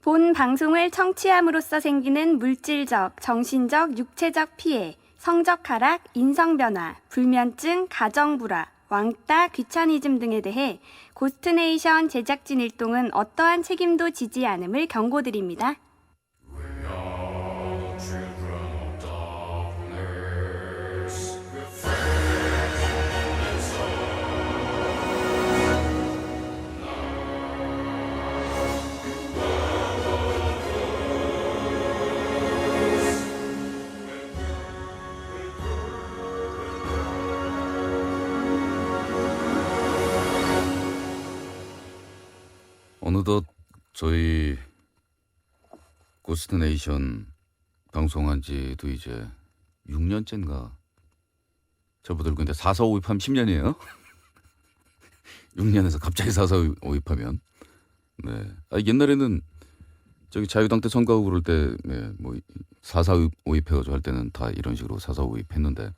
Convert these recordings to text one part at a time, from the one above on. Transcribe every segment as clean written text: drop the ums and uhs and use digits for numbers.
본 방송을 청취함으로써 생기는 물질적, 정신적, 육체적 피해, 성적 하락, 인성 변화, 불면증, 가정 불화, 왕따, 귀차니즘 등에 대해 고스트네이션 제작진 일동은 어떠한 책임도 지지 않음을 경고드립니다. 어느덧 저희 고스트네이션 방송한 지도 이제 6년째인가 접어들고 근데 4, 4, 5, 5합 10년이에요. 6년에서 갑자기 4, 4, 5, 5합면 네. 옛날에는 저기 자유당 때 선거하고 그럴 때 뭐 4, 4, 5, 5 해가지고 할 때는 다 이런 식으로 4, 4, 5 했는데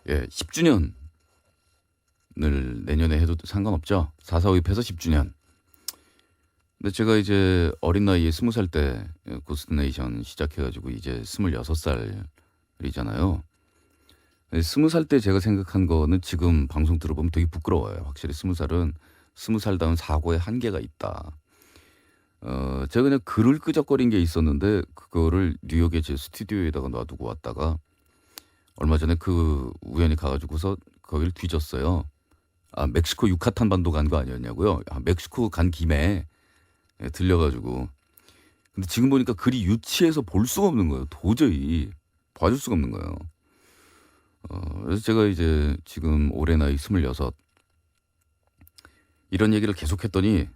10주년을 내년에 해도 상관없죠. 4, 4, 5 해서 10주년. 근데 제가 이제 어린 나이에 20살 때 고스트네이션 시작해가지고 이제 26살이잖아요. 20살 때 제가 생각한 거는 지금 방송 들어보면 되게 부끄러워요. 확실히 20살은 20살다운 사고의 한계가 있다. 제가 그냥 글을 끄적거린 게 있었는데 그거를 뉴욕에 제 스튜디오에다가 놔두고 왔다가 얼마 전에 그 우연히 가가지고서 거기를 뒤졌어요. 멕시코 유카탄 반도 간 거 아니었냐고요? 멕시코 간 김에 들려가지고 근데 지금 보니까 글이 유치해서 볼 수가 없는 거예요. 도저히 봐줄 수가 없는 거예요. 그래서 제가 이제 지금 올해 나이 26 이런 얘기를 계속했더니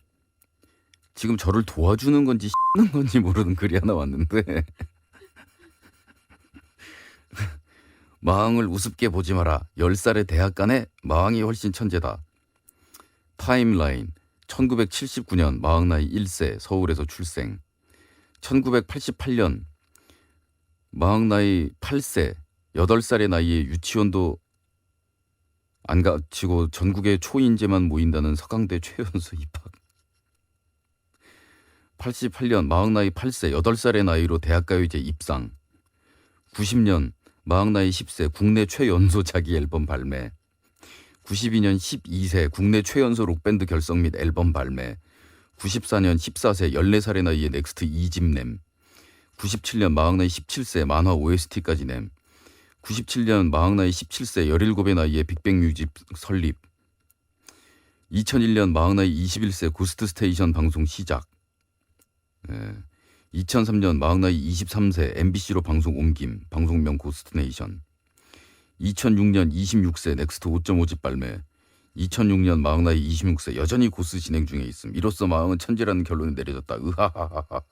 지금 저를 도와주는 건지 는 건지 모르는 글이 하나 왔는데 마왕을 우습게 보지 마라. 10살의 대학 간에 마왕이 훨씬 천재다. 타임라인 1979년 마왕 나이 1세 서울에서 출생. 1988년 마왕 나이 8세 8살의 나이에 유치원도 안 가치고 전국에 초인재만 모인다는 서강대 최연소 입학. 88년 마왕 나이 8세 8살의 나이로 대학가요제 입상. 90년 마왕 나이 10세 국내 최연소 자기 앨범 발매. 92년 12세 국내 최연소 록밴드 결성 및 앨범 발매. 94년 14세 14살의 나이에 넥스트 2집 냄. 97년 마왕 나이 17세 만화 OST까지 냄. 97년 마왕 나이 17세 17의 나이에 빅뱅 뮤직 설립. 2001년 마왕 나이 21세 고스트 스테이션 방송 시작. 2003년 마왕 나이 23세 MBC로 방송 옮김. 방송명 고스트네이션. 2006년 26세 넥스트 5.5집 발매. 2006년 마왕 나이 26세 여전히 고스 진행 중에 있음. 이로써 마왕은 천재라는 결론이 내려졌다. 으하하하하.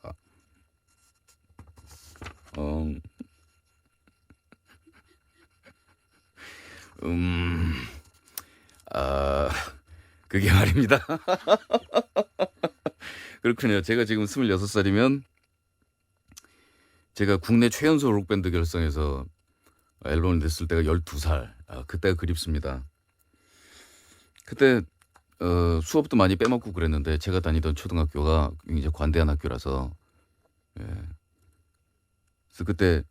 그게 말입니다. 그렇군요. 제가 지금 26살이면 제가 국내 최연소 록밴드 결성해서 앨범을 냈을 때가 12살. 그때가 그립습니다. 그때 수업도 많이 빼먹고 그랬는데 제가 다니던 초등학교가 이제 관대한 학교라서 그래서 그때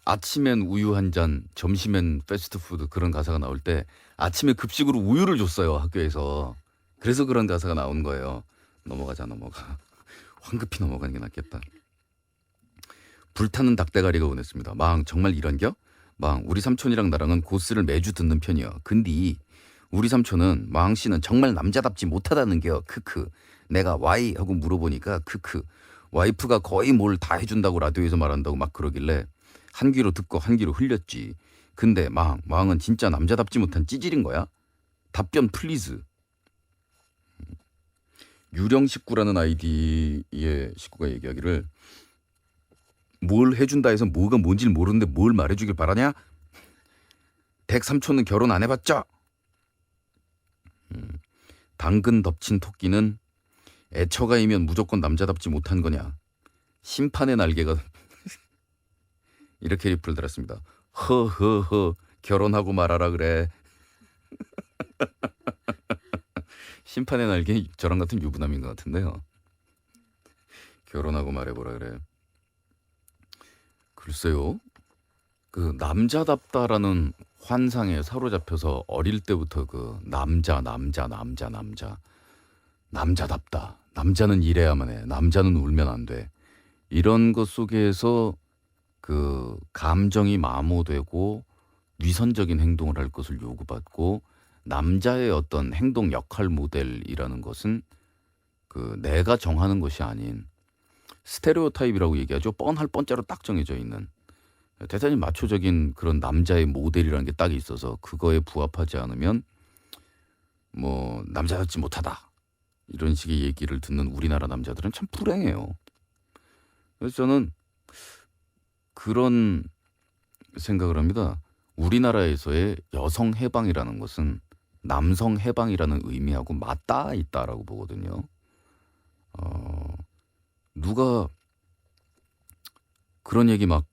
아침엔 우유 한 잔, 점심엔 패스트푸드 그런 가사가 나올 때 아침에 급식으로 우유를 줬어요 학교에서. 그래서 그런 가사가 나온 거예요. 넘어가. 황급히 넘어가는 게 낫겠다. 불타는 닭대가리가 보냈습니다. 마왕 정말 이런겨? 마왕 우리 삼촌이랑 나랑은 고스를 매주 듣는 편이야. 근데 우리 삼촌은 마왕 씨는 정말 남자답지 못하다는겨. 크크. 내가 와이 하고 물어보니까 크크. 와이프가 거의 뭘 다 해준다고 라디오에서 말한다고 막 그러길래 한 귀로 듣고 한 귀로 흘렸지. 근데 마왕은 진짜 남자답지 못한 찌질인 거야? 답변 플리즈. 유령식구라는 아이디의 식구가 얘기하기를 뭘 해준다 해서 뭐가 뭔지를 모르는데 뭘 말해주길 바라냐? 댁 삼촌은 결혼 안 해봤죠? 당근 덮친 토끼는 애처가이면 무조건 남자답지 못한 거냐? 심판의 날개가 이렇게 리플을 달았습니다. 허허허 결혼하고 말하라 그래. 심판의 날개 저랑 같은 유부남인 것 같은데요. 결혼하고 말해보라 그래. 글쎄요. 그 남자답다라는 환상에 사로잡혀서 어릴 때부터 그 남자답다. 남자는 이래야만 해. 남자는 울면 안 돼. 이런 것 속에서 그 감정이 마모되고 위선적인 행동을 할 것을 요구받고 남자의 어떤 행동 역할 모델이라는 것은 그 내가 정하는 것이 아닌 스테레오타입이라고 얘기하죠. 뻔할 뻔짜로 딱 정해져 있는 대단히 마초적인 그런 남자의 모델이라는 게 딱 있어서 그거에 부합하지 않으면 뭐 남자답지 못하다 이런 식의 얘기를 듣는 우리나라 남자들은 참 불행해요. 그래서 저는 그런 생각을 합니다. 우리나라에서의 여성 해방이라는 것은 남성 해방이라는 의미하고 맞닿아 있다라고 보거든요. 누가 그런 얘기 막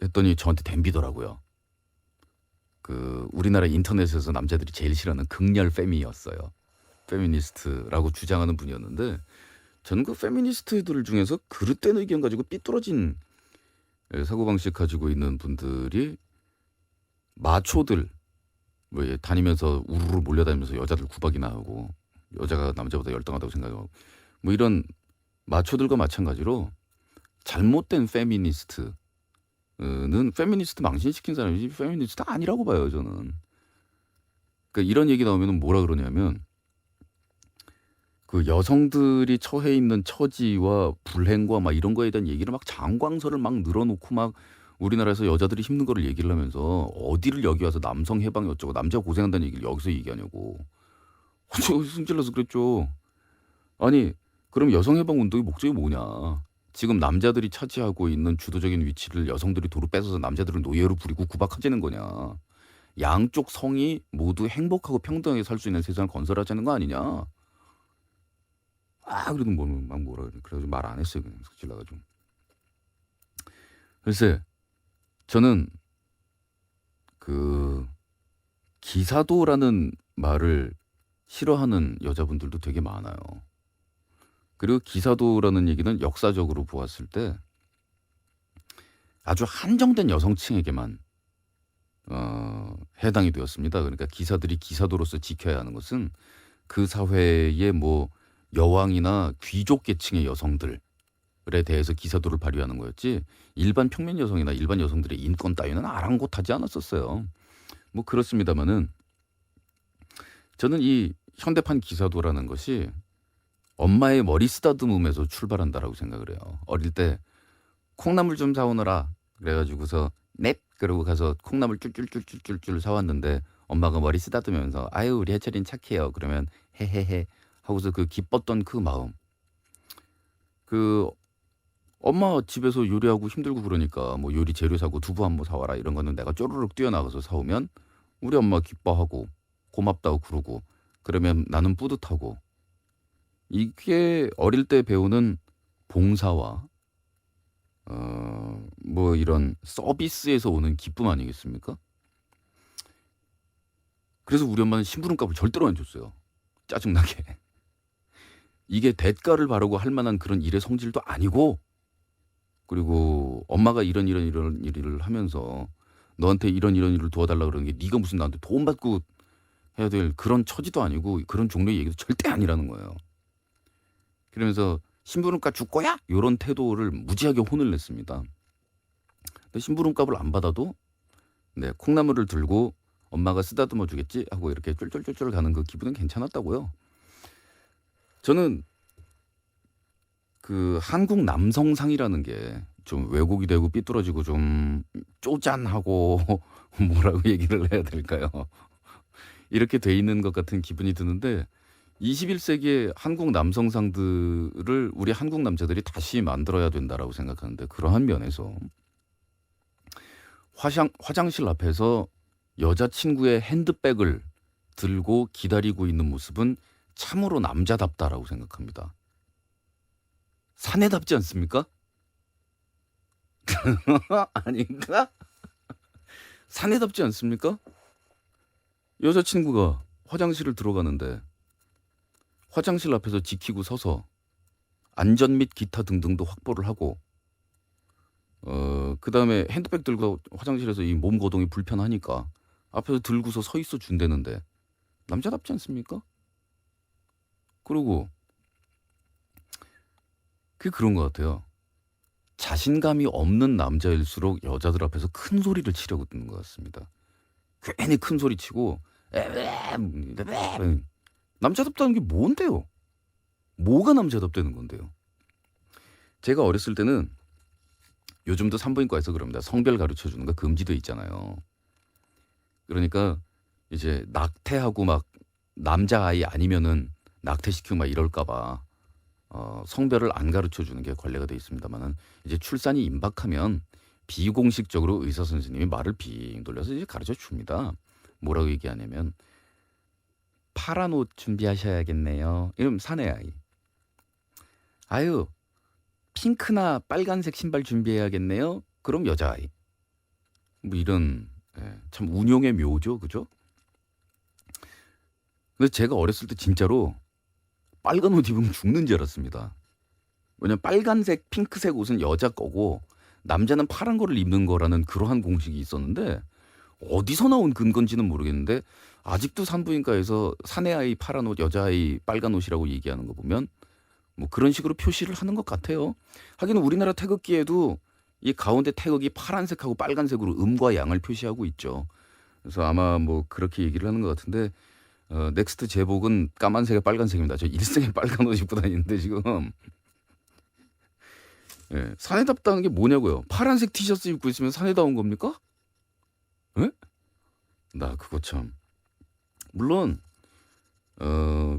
했더니 저한테 덤비더라고요. 그 우리나라 인터넷에서 남자들이 제일 싫어하는 극렬 페미였어요. 페미니스트라고 주장하는 분이었는데 저는 그 페미니스트들 중에서 그릇된 의견 가지고 삐뚤어진 사고방식 가지고 있는 분들이 마초들 뭐 다니면서 우르르 몰려다니면서 여자들 구박이나 하고 여자가 남자보다 열등하다고 생각하고 뭐 이런 마초들과 마찬가지로 잘못된 페미니스트는 페미니스트 망신시킨 사람이지 페미니스트 아니라고 봐요 저는. 그러니까 이런 얘기 나오면 뭐라 그러냐면 그 여성들이 처해 있는 처지와 불행과 막 이런 거에 대한 얘기를 막 장광설을 막 늘어놓고 막 우리나라에서 여자들이 힘든 거를 얘기를 하면서 어디를 여기 와서 남성 해방이 어쩌고 남자가 고생한다는 얘기를 여기서 얘기하냐고. 저 승질나서 그랬죠. 아니 그럼 여성 해방 운동의 목적이 뭐냐. 지금 남자들이 차지하고 있는 주도적인 위치를 여성들이 도로 뺏어서 남자들을 노예로 부리고 구박하자는 거냐. 양쪽 성이 모두 행복하고 평등하게 살 수 있는 세상을 건설하자는 거 아니냐. 그래도 막 뭐라 그래. 그래가지고 말 안 했어요. 그냥 성질 나가지고. 글쎄 저는 그 기사도라는 말을 싫어하는 여자분들도 되게 많아요. 그리고 기사도라는 얘기는 역사적으로 보았을 때 아주 한정된 여성층에게만 해당이 되었습니다. 그러니까 기사들이 기사도로서 지켜야 하는 것은 그 사회의 뭐 여왕이나 귀족 계층의 여성들에 대해서 기사도를 발휘하는 거였지 일반 평면 여성이나 일반 여성들의 인권 따위는 아랑곳하지 않았었어요. 뭐 그렇습니다만은 저는 이 현대판 기사도라는 것이 엄마의 머리 쓰다듬음에서 출발한다라고 생각을 해요. 어릴 때 콩나물 좀 사오너라 그래가지고서 넵 그러고 가서 콩나물 쫄쫄쫄쫄쫄 사왔는데 엄마가 머리 쓰다듬으면서 아유 우리 해철이는 착해요 그러면 헤헤헤 하고서 그 기뻤던 그 마음. 그 엄마 집에서 요리하고 힘들고 그러니까 뭐 요리 재료 사고 두부 한 번 사와라 이런 거는 내가 쪼르륵 뛰어나가서 사오면 우리 엄마 기뻐하고 고맙다고 그러고 그러면 나는 뿌듯하고 이게 어릴 때 배우는 봉사와 뭐 이런 서비스에서 오는 기쁨 아니겠습니까? 그래서 우리 엄마는 심부름값을 절대로 안 줬어요. 짜증나게. 이게 대가를 바라고 할 만한 그런 일의 성질도 아니고 그리고 엄마가 이런 일을 하면서 너한테 이런 일을 도와달라고 그러는 게 네가 무슨 나한테 돈 받고 해야 될 그런 처지도 아니고 그런 종류의 얘기도 절대 아니라는 거예요. 그러면서 심부름값 줄 거야? 이런 태도를 무지하게 혼을 냈습니다. 근데 심부름값을 안 받아도 네, 콩나물을 들고 엄마가 쓰다듬어 주겠지 하고 이렇게 쫄쫄쫄쫄 가는 그 기분은 괜찮았다고요. 저는 그 한국 남성상이라는 게 좀 왜곡이 되고 삐뚤어지고 좀 쪼잔하고 뭐라고 얘기를 해야 될까요? 이렇게 돼 있는 것 같은 기분이 드는데 21세기의 한국 남성상들을 우리 한국 남자들이 다시 만들어야 된다라고 생각하는데 그러한 면에서 화장실 앞에서 여자친구의 핸드백을 들고 기다리고 있는 모습은 참으로 남자답다라고 생각합니다. 사내답지 않습니까? 아닌가? 사내답지 않습니까? 여자친구가 화장실을 들어가는데 화장실 앞에서 지키고 서서 안전 및 기타 등등도 확보를 하고 그다음에 핸드백 들고 화장실에서 이 몸 거동이 불편하니까 앞에서 들고서 서 있어 준다는데 남자답지 않습니까? 그리고 그게 그런 것 같아요. 자신감이 없는 남자일수록 여자들 앞에서 큰 소리를 치려고 드는 것 같습니다. 괜히 큰 소리 치고 남자답다는 게 뭔데요? 뭐가 남자답다는 건데요? 제가 어렸을 때는 요즘도 산부인과에서 그럽니다. 성별 가르쳐 주는 거 금지돼 있잖아요. 그러니까 이제 낙태하고 막 남자아이 아니면은 낙태시키고 막 이럴까봐 성별을 안 가르쳐 주는 게 관례가 돼 있습니다만은 이제 출산이 임박하면 비공식적으로 의사 선생님이 말을 빙 돌려서 이제 가르쳐 줍니다. 뭐라고 얘기하냐면 파란 옷 준비하셔야겠네요. 이러면 사내아이. 아유 핑크나 빨간색 신발 준비해야겠네요. 그럼 여자아이. 뭐 이런 참 운용의 묘죠, 그죠? 근데 제가 어렸을 때 진짜로 빨간 옷 입으면 죽는 줄 알았습니다. 왜냐면 빨간색, 핑크색 옷은 여자 거고 남자는 파란 거를 입는 거라는 그러한 공식이 있었는데 어디서 나온 근건지는 모르겠는데 아직도 산부인과에서 사내아이 파란 옷, 여자아이 빨간 옷이라고 얘기하는 거 보면 뭐 그런 식으로 표시를 하는 것 같아요. 하긴 우리나라 태극기에도 이 가운데 태극이 파란색하고 빨간색으로 음과 양을 표시하고 있죠. 그래서 아마 뭐 그렇게 얘기를 하는 것 같은데 넥스트 제복은 까만색에 빨간색입니다. 저 일생에 빨간 옷 입고 다니는데 지금 사내답다는 게 뭐냐고요? 파란색 티셔츠 입고 있으면 사내다운 겁니까? 에? 나 그거 참 물론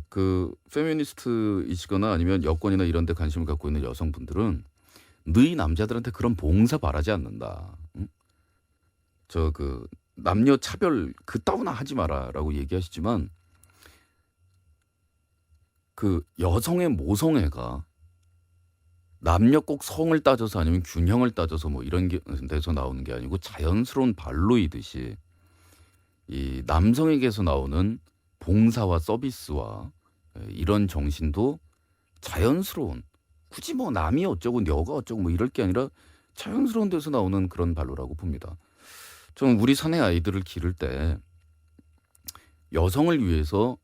그 페미니스트이시거나 아니면 여권이나 이런 데 관심을 갖고 있는 여성분들은 너희 남자들한테 그런 봉사 바라지 않는다. 응? 저 그 남녀 차별 그따구나 하지 마라라고 얘기하시지만 그 여성의 모성애가 남녀 꼭 성을 따져서 아니면 균형을 따져서 뭐 이런 데서 나오는 게 아니고 자연스러운 발로이듯이 이 남성에게서 나오는 봉사와 서비스와 이런 정신도 자연스러운 굳이 뭐 남이 어쩌고 너가 어쩌고 뭐 이럴 게 아니라 자연스러운 데서 나오는 그런 발로라고 봅니다. 저는 우리 사내 아이들을 기를 때 여성을 위해서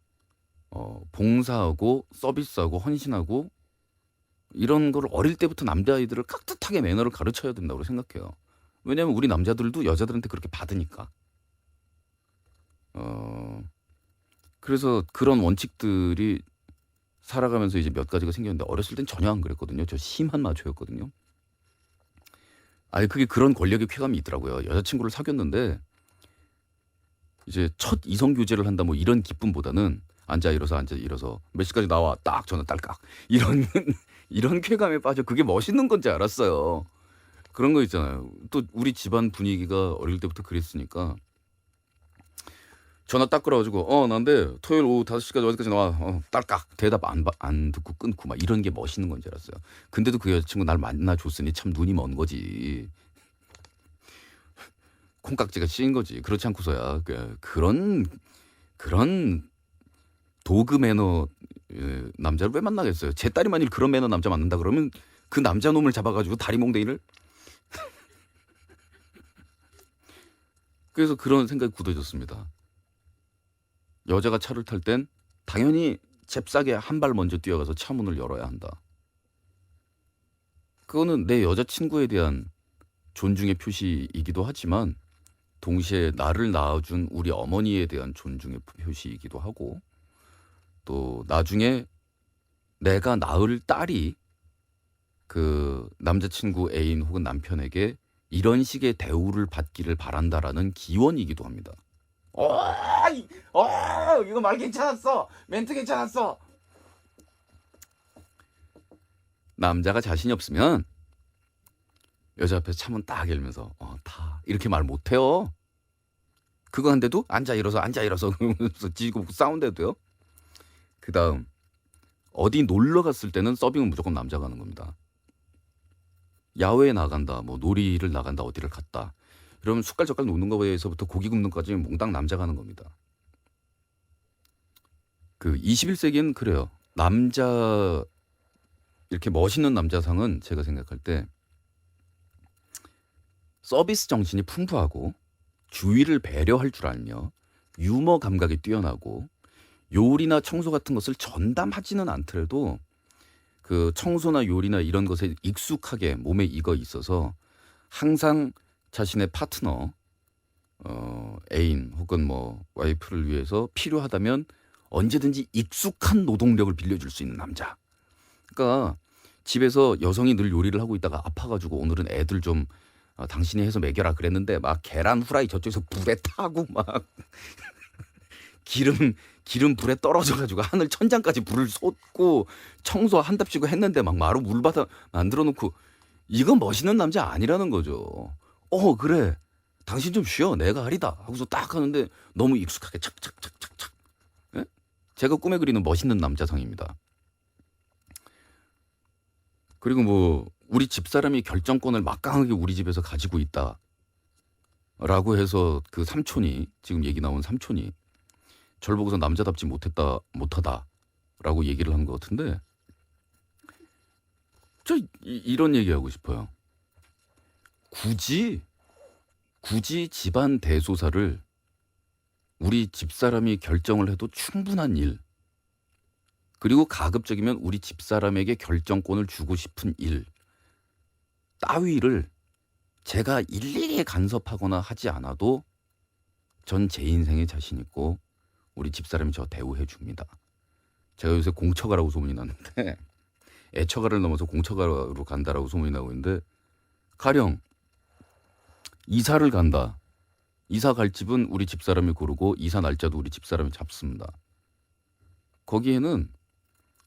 봉사하고 서비스하고 헌신하고 이런 걸 어릴 때부터 남자아이들을 깍듯하게 매너를 가르쳐야 된다고 생각해요. 왜냐하면 우리 남자들도 여자들한테 그렇게 받으니까. 그래서 그런 원칙들이 살아가면서 이제 몇 가지가 생겼는데 어렸을 땐 전혀 안 그랬거든요. 저 심한 마초였거든요. 아니 그게 그런 권력의 쾌감이 있더라고요. 여자친구를 사귀었는데 이제 첫 이성 교제를 한다 뭐 이런 기쁨보다는 앉아 일어서 몇 시까지 나와 딱 전화 딸깍 이런 이런 쾌감에 빠져 그게 멋있는 건지 알았어요. 그런 거 있잖아요. 또 우리 집안 분위기가 어릴 때부터 그랬으니까 전화 딱 걸어가지고 난데 토요일 오후 5시까지 어디까지 나와 딸깍 대답 안 듣고 끊고 막 이런 게 멋있는 건지 알았어요. 근데도 그 여자친구 날 만나줬으니 참 눈이 먼 거지. 콩깍지가 씌인 거지. 그렇지 않고서야 그런 도그 매너 남자를 왜 만나겠어요. 제 딸이 만일 그런 매너 남자 만난다 그러면 그 남자 놈을 잡아가지고 다리 몽댕이를 그래서 그런 생각이 굳어졌습니다. 여자가 차를 탈 땐 당연히 잽싸게 한 발 먼저 뛰어가서 차 문을 열어야 한다. 그거는 내 여자친구에 대한 존중의 표시이기도 하지만 동시에 나를 낳아준 우리 어머니에 대한 존중의 표시이기도 하고 또 나중에 내가 낳을 딸이 그 남자친구 애인 혹은 남편에게 이런 식의 대우를 받기를 바란다라는 기원이기도 합니다. 이거 말 괜찮았어. 멘트 괜찮았어. 남자가 자신이 없으면 여자 앞에서 차문 딱 열면서 타 이렇게 말 못해요. 그거 한데도 앉아 일어서 그러면서 지지고 싸운데도요. 그 다음 어디 놀러 갔을 때는 서빙은 무조건 남자가 하는 겁니다. 야외에 나간다 뭐 놀이를 나간다 어디를 갔다 이러면 숟갈젓갈 놓는 거에서부터 고기 굽는 것까지 몽땅 남자가 하는 겁니다. 그 21세기엔 그래요. 남자의 이렇게 멋있는 남자상은 제가 생각할 때 서비스 정신이 풍부하고 주위를 배려할 줄 알며 유머 감각이 뛰어나고 요리나 청소 같은 것을 전담하지는 않더라도 그 청소나 요리나 이런 것에 익숙하게 몸에 익어 있어서 항상 자신의 파트너, 애인 혹은 뭐 와이프를 위해서 필요하다면 언제든지 익숙한 노동력을 빌려줄 수 있는 남자. 그러니까 집에서 여성이 늘 요리를 하고 있다가 아파가지고 오늘은 애들 좀 당신이 해서 먹여라 그랬는데 막 계란 후라이 저쪽에서 불에 타고 막 기름 불에 떨어져가지고 하늘 천장까지 불을 쏟고 청소 한 답시고 했는데 막 마루 물바다 만들어 놓고 이건 멋있는 남자 아니라는 거죠. 그래 당신 좀 쉬어 내가 하리다 하고서 딱 하는데 너무 익숙하게 착착착착착. 예? 제가 꿈에 그리는 멋있는 남자상입니다. 그리고 뭐 우리 집사람이 결정권을 막강하게 우리 집에서 가지고 있다 라고 해서 그 삼촌이 지금 얘기 나온 삼촌이 저를 보고서 남자답지 못하다 라고 얘기를 한 것 같은데 저 이런 얘기하고 싶어요. 굳이 집안 대소사를 우리 집사람이 결정을 해도 충분한 일, 그리고 가급적이면 우리 집사람에게 결정권을 주고 싶은 일 따위를 제가 일일이 간섭하거나 하지 않아도 전 제 인생에 자신 있고 우리 집사람이 저 대우해 줍니다. 제가 요새 공처가라고 소문이 났는데 애처가를 넘어서 공처가로 간다라고 소문이 나고 있는데 가령 이사를 간다. 이사 갈 집은 우리 집사람이 고르고 이사 날짜도 우리 집사람이 잡습니다. 거기에는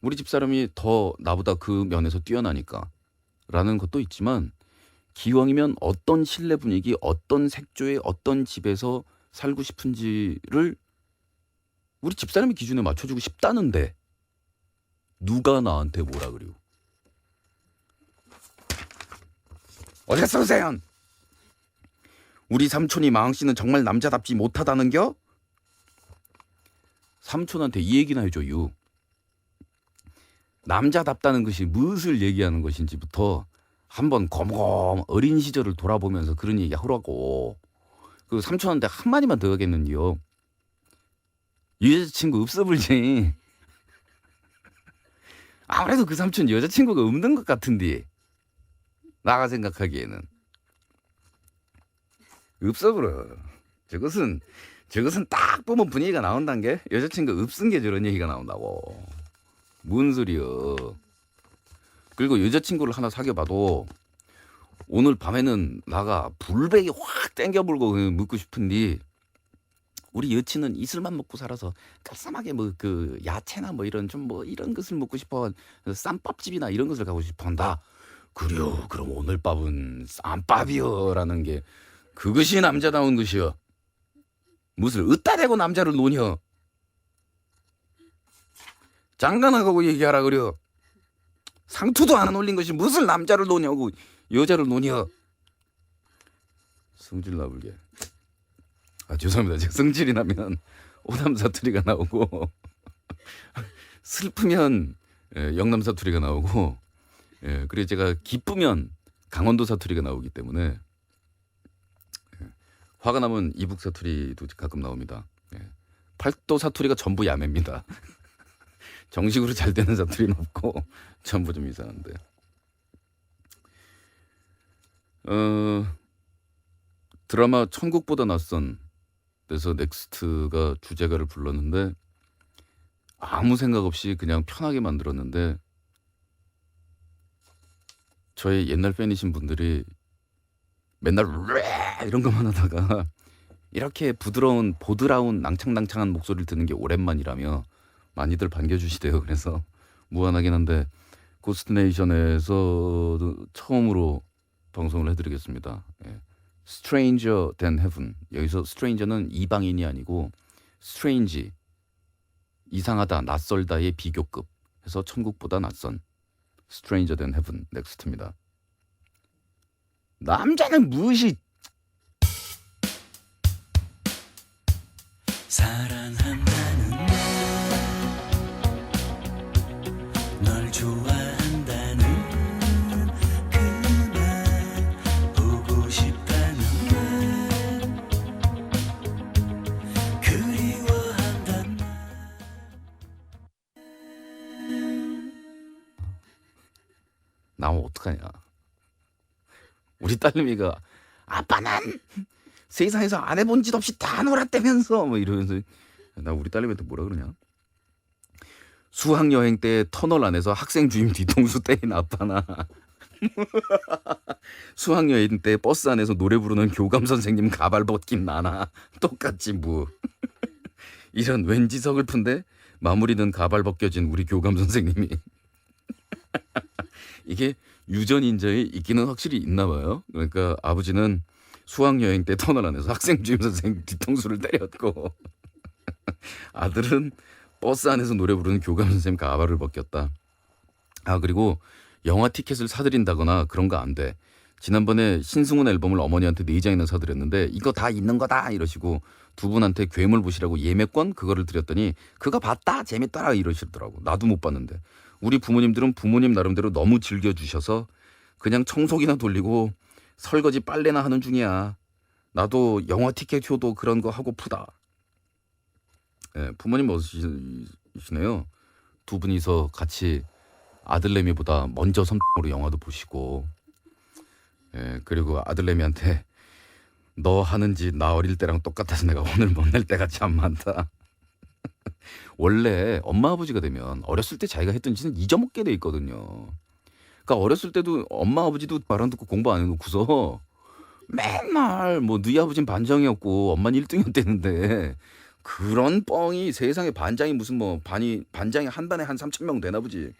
우리 집사람이 더 나보다 그 면에서 뛰어나니까 라는 것도 있지만 기왕이면 어떤 실내 분위기, 어떤 색조의 어떤 집에서 살고 싶은지를 우리 집사람의 기준에 맞춰주고 싶다는데 누가 나한테 뭐라 그래요. 어딨어 세연. 우리 삼촌이 마항씨는 정말 남자답지 못하다는겨? 삼촌한테 이 얘기나 해줘요. 남자답다는 것이 무엇을 얘기하는 것인지부터 한번 검검 어린 시절을 돌아보면서 그런 얘기 하라고. 그 삼촌한테 한마디만 더 하겠는요. 여자친구 없어 불지. 아무래도 그 삼촌 여자친구가 없는 것 같은데 나가 생각하기에는 없어 불어. 저것은 딱 보면 분위기가 나온다는 게 여자친구 없은 게 저런 얘기가 나온다고. 뭔 소리여. 그리고 여자친구를 하나 사귀어봐도 오늘 밤에는 나가 불백이 확 땡겨불고 묻고 싶은데 우리 여친은 이슬만 먹고 살아서 깔쌈하게 뭐 그 야채나 뭐 이런 좀 뭐 이런 것을 먹고 싶어. 쌈밥집이나 이런 것을 가고 싶어 한다. 그래요. 그럼 오늘 밥은 쌈밥이여라는 게 그것이 남자다운 것이여. 무슨 으따 대고 남자를 노냐. 장가나가고 얘기하라 그려. 상투도 안 올린 것이 무슨 남자를 노냐고 여자를 노냐. 성질 나불게. 죄송합니다. 제가 성질이 나면 오남 사투리가 나오고 슬프면 영남 사투리가 나오고 그리고 제가 기쁘면 강원도 사투리가 나오기 때문에 화가 나면 이북 사투리도 가끔 나옵니다. 팔도 사투리가 전부 야매입니다. 정식으로 잘 되는 사투리는 없고 전부 좀 이상한데. 드라마 천국보다 낯선 그래서 넥스트가 주제가를 불렀는데 아무 생각 없이 그냥 편하게 만들었는데 저의 옛날 팬이신 분들이 맨날 이런 것만 하다가 이렇게 부드러운 보드라운 낭창낭창한 목소리를 듣는 게 오랜만이라며 많이들 반겨주시대요. 그래서 무한하긴 한데 고스트네이션에서 처음으로 방송을 해드리겠습니다. Stranger than Heaven. 여기서 Stranger는 이방인이 아니고 Strange, 이상하다, 낯설다의 비교급 해서 천국보다 낯선 Stranger than Heaven 넥스트입니다. 남자는 무엇이 사랑한다는 널 좋아한다는 나오면 어떡하냐. 우리 딸내미가 아빠는 세상에서 안 해본 짓 없이 다 놀았다면서 뭐 이러면서 나 우리 딸내미한테 뭐라 그러냐. 수학여행 때 터널 안에서 학생 주임 뒤통수 때린 아빠나 수학여행 때 버스 안에서 노래 부르는 교감 선생님 가발 벗긴 나나 똑같지 뭐. 이런 왠지 서글픈데 마무리는 가발 벗겨진 우리 교감 선생님이 이게 유전인자에 있기는 확실히 있나 봐요. 그러니까 아버지는 수학여행 때 터널 안에서 학생 주임 선생님 뒤통수를 때렸고 아들은 버스 안에서 노래 부르는 교감 선생님 가발을 벗겼다. 아 그리고 영화 티켓을 사드린다거나 그런 거 안 돼. 지난번에 신승훈 앨범을 어머니한테 4장이나 사드렸는데 이거 다 있는 거다 이러시고 두 분한테 괴물 보시라고 예매권 그거를 드렸더니 그거 봤다 재밌더라 이러시더라고. 나도 못 봤는데. 우리 부모님들은 부모님 나름대로 너무 즐겨주셔서 그냥 청소기나 돌리고 설거지 빨래나 하는 중이야. 나도 영화 티켓 효도 그런 거 하고프다. 예, 부모님 멋있으시네요. 두 분이서 같이 아들내미보다 먼저 선으로 영화도 보시고, 예, 그리고 아들내미한테 너 하는 짓 나 어릴 때랑 똑같아서 내가 오늘 못 낼 때가 참 많다. 원래 엄마 아버지가 되면 어렸을 때 자기가 했던 짓은 잊어먹게 돼 있거든요. 그러니까 어렸을 때도 엄마 아버지도 말 안 듣고 공부 안 해놓고서 맨날 뭐 너희 아버지는 반장이었고 엄마는 1등이었대는데 그런 뻥이 세상에 반장이 무슨 뭐 반장이 한 반에 한 3,000명 되나 보지.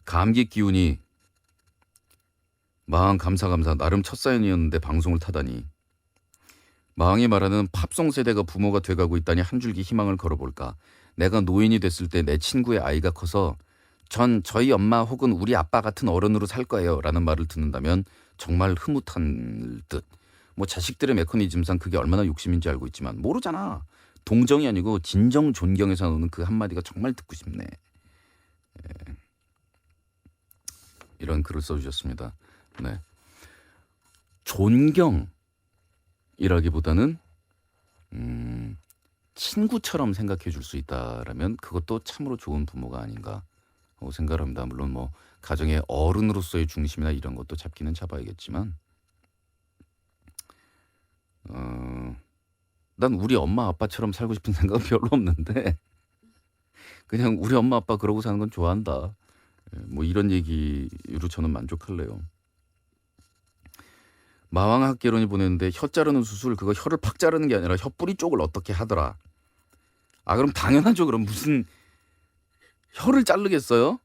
감기 기운이 마흔 감사 나름 첫 사연이었는데 방송을 타다니. 마왕이 말하는 팝송 세대가 부모가 돼가고 있다니 한 줄기 희망을 걸어볼까. 내가 노인이 됐을 때 내 친구의 아이가 커서 전 저희 엄마 혹은 우리 아빠 같은 어른으로 살 거예요 라는 말을 듣는다면 정말 흐뭇한 듯. 뭐 자식들의 메커니즘상 그게 얼마나 욕심인지 알고 있지만 모르잖아. 동정이 아니고 진정 존경에서 나오는 그 한마디가 정말 듣고 싶네. 예. 이런 글을 써주셨습니다. 네. 존경이라기보다는 친구처럼 생각해 줄 수 있다라면 그것도 참으로 좋은 부모가 아닌가 하고 생각을 합니다. 물론 뭐 가정의 어른으로서의 중심이나 이런 것도 잡기는 잡아야겠지만 난 우리 엄마 아빠처럼 살고 싶은 생각은 별로 없는데 그냥 우리 엄마 아빠 그러고 사는 건 좋아한다. 뭐 이런 얘기로 저는 만족할래요. 마왕학개론이 보냈는데 혀 자르는 수술 그거 혀를 팍 자르는 게 아니라 혀 뿌리 쪽을 어떻게 하더라. 아 그럼 당연하죠. 그럼 무슨 혀를 자르겠어요?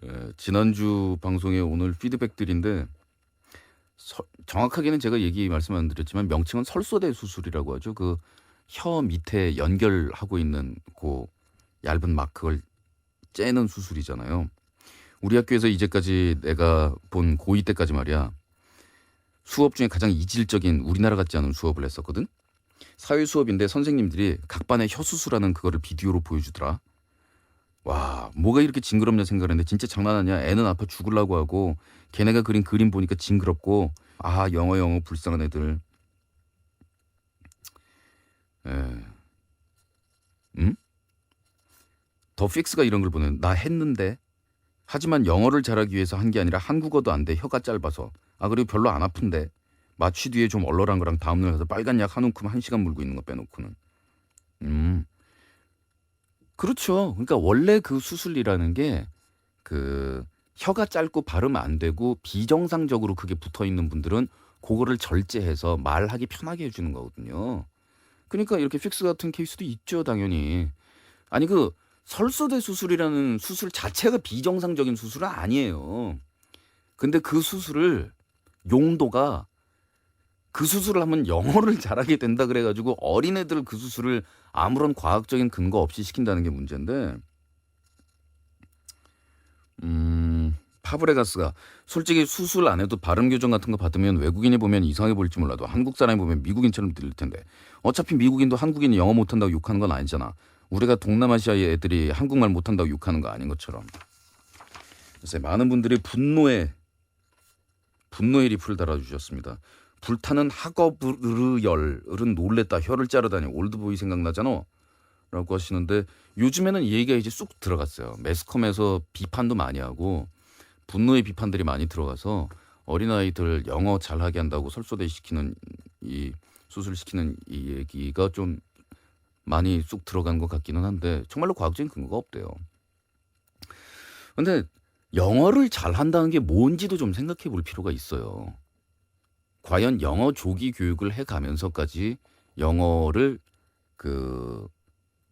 예, 지난주 방송에 오늘 피드백들인데 정확하게는 제가 말씀 안 드렸지만 명칭은 설소대 수술이라고 하죠. 그 혀 밑에 연결하고 있는 그 얇은 막 그걸 째는 수술이잖아요. 우리 학교에서 이제까지 내가 본 고2 때까지 말이야. 수업 중에 가장 이질적인 우리나라 같지 않은 수업을 했었거든. 사회 수업인데 선생님들이 각 반에 혀 수술하는 그거를 비디오로 보여주더라. 와 뭐가 이렇게 징그럽냐 생각했는데 진짜 장난 아니야. 애는 아파 죽으려고 하고 걔네가 그린 그림 보니까 징그럽고 아 영어 불쌍한 애들. 더 픽스가 이런 걸 보내. 나 했는데 하지만 영어를 잘하기 위해서 한 게 아니라 한국어도 안 돼. 혀가 짧아서. 아 그리고 별로 안 아픈데 마취 뒤에 좀 얼얼한 거랑 다음날 가서 빨간 약 한 움큼 1시간 물고 있는 거 빼놓고는. 그렇죠. 그러니까 원래 그 수술이라는 게 그 혀가 짧고 발음 안 되고 비정상적으로 그게 붙어 있는 분들은 그거를 절제해서 말하기 편하게 해주는 거거든요. 그러니까 이렇게 픽스 같은 케이스도 있죠, 당연히. 아니 그 설소대 수술이라는 수술 자체가 비정상적인 수술은 아니에요. 근데 그 수술을 용도가 그 수술을 하면 영어를 잘하게 된다 그래가지고 어린애들 그 수술을 아무런 과학적인 근거 없이 시킨다는 게 문제인데 파브레가스가 솔직히 수술 안 해도 발음 교정 같은 거 받으면 외국인이 보면 이상해 보일지 몰라도 한국 사람이 보면 미국인처럼 들릴 텐데 어차피 미국인도 한국인이 영어 못한다고 욕하는 건 아니잖아. 우리가 동남아시아의 애들이 한국말 못한다고 욕하는 거 아닌 것처럼. 그래서 많은 분들이 분노의 리플을 달아주셨습니다. 불타는 학업을은 놀랬다. 혀를 자르다니 올드보이 생각나잖아. 라고 하시는데 요즘에는 이 얘기가 이제 쑥 들어갔어요. 매스컴에서 비판도 많이 하고 분노의 비판들이 많이 들어가서 어린아이들 영어 잘하게 한다고 설소대 시키는 이 수술시키는 이 얘기가 좀 많이 쑥 들어간 것 같기는 한데 정말로 과학적인 근거가 없대요. 근데 영어를 잘한다는 게 뭔지도 좀 생각해 볼 필요가 있어요. 과연 영어 조기 교육을 해가면서까지 영어를 그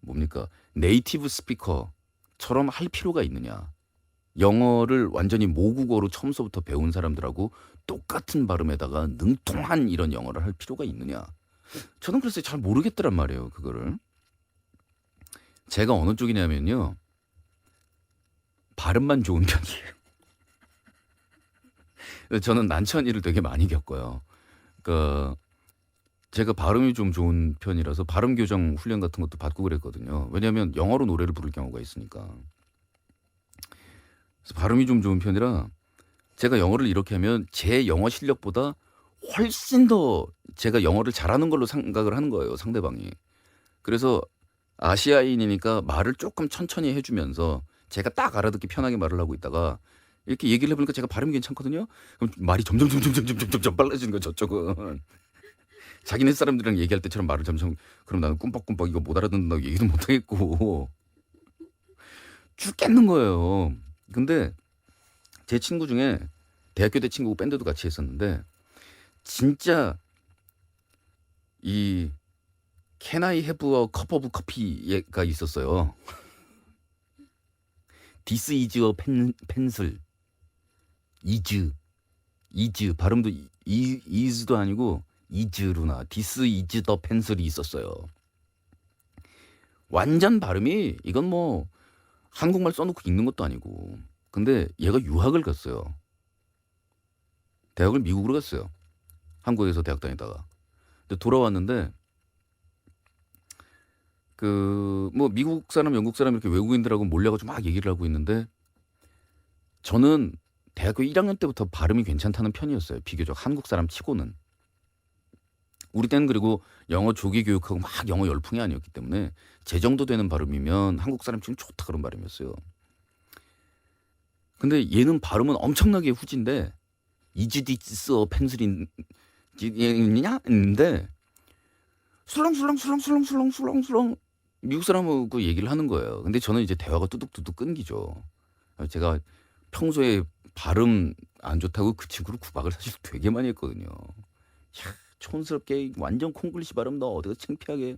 뭡니까 네이티브 스피커처럼 할 필요가 있느냐? 영어를 완전히 모국어로 처음서부터 배운 사람들하고 똑같은 발음에다가 능통한 이런 영어를 할 필요가 있느냐? 저는 글쎄 잘 모르겠더란 말이에요. 그거를. 제가 어느 쪽이냐면요. 발음만 좋은 편이에요. 저는 난처한 일을 되게 많이 겪어요. 그러니까 제가 발음이 좀 좋은 편이라서 발음 교정 훈련 같은 것도 받고 그랬거든요. 왜냐하면 영어로 노래를 부를 경우가 있으니까. 그래서 발음이 좀 좋은 편이라 제가 영어를 이렇게 하면 제 영어 실력보다 훨씬 더 제가 영어를 잘하는 걸로 생각을 하는 거예요, 상대방이. 그래서 아시아인이니까 말을 조금 천천히 해주면서 제가 딱 알아듣기 편하게 말을 하고 있다가 이렇게 얘기를 해보니까 제가 발음이 괜찮거든요. 그럼 말이 점점 빨라지는 거예요, 저쪽은. 자기네 사람들이랑 얘기할 때처럼 말을 점점 그럼 나는 꿈뻑꿈뻑 이거 못 알아듣는다고 얘기도 못 하겠고 죽겠는 거예요. 근데 제 친구 중에 대학교 때 친구고 밴드도 같이 했었는데 진짜 이 Can I have a cup of coffee가 있었어요. This is a pencil. is 발음도 is도 아니고 is로나 this is the pencil이 있었어요. 완전 발음이 이건 뭐 한국말 써놓고 읽는 것도 아니고. 근데 얘가 유학을 갔어요. 대학을 미국으로 갔어요. 한국에서 대학 다니다가. 근데 돌아왔는데 그 뭐 미국 사람, 영국 사람 이렇게 외국인들하고 몰려가지고 막 얘기를 하고 있는데 저는 대학교 1학년 때부터 발음이 괜찮다는 편이었어요. 비교적 한국 사람 치고는. 우리 때는 그리고 영어 조기 교육하고 막 영어 열풍이 아니었기 때문에 제 정도 되는 발음이면 한국 사람 중에 좋다 그런 발음이었어요. 근데 얘는 발음은 엄청나게 후진데 이즈디스 펜슬이냐 있는데 술렁술렁 미국 사람하고 얘기를 하는 거예요. 근데 저는 이제 대화가 뚜둑뚜둑 끊기죠. 제가 평소에 발음 안 좋다고 그 친구를 구박을 사실 되게 많이 했거든요. 야, 촌스럽게 완전 콩글리시 발음 너 어디가 창피하게.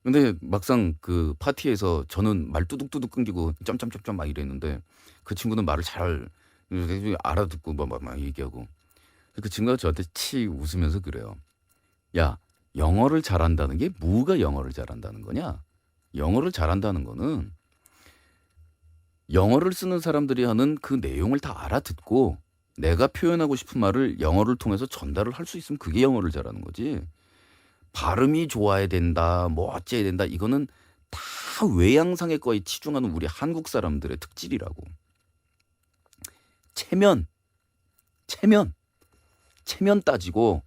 근데 막상 그 파티에서 저는 말 뚜둑뚜둑 끊기고 점점점점 막 이랬는데 그 친구는 말을 잘 알아듣고 막 얘기하고 그 친구가 저한테 치 웃으면서 그래요. 야, 영어를 잘한다는 게 뭐가 영어를 잘한다는 거냐? 영어를 잘한다는 거는 영어를 쓰는 사람들이 하는 그 내용을 다 알아듣고 내가 표현하고 싶은 말을 영어를 통해서 전달을 할 수 있으면 그게 영어를 잘하는 거지. 발음이 좋아야 된다, 뭐 어째야 된다. 이거는 다 외양상의 거에 치중하는 우리 한국 사람들의 특질이라고. 체면 따지고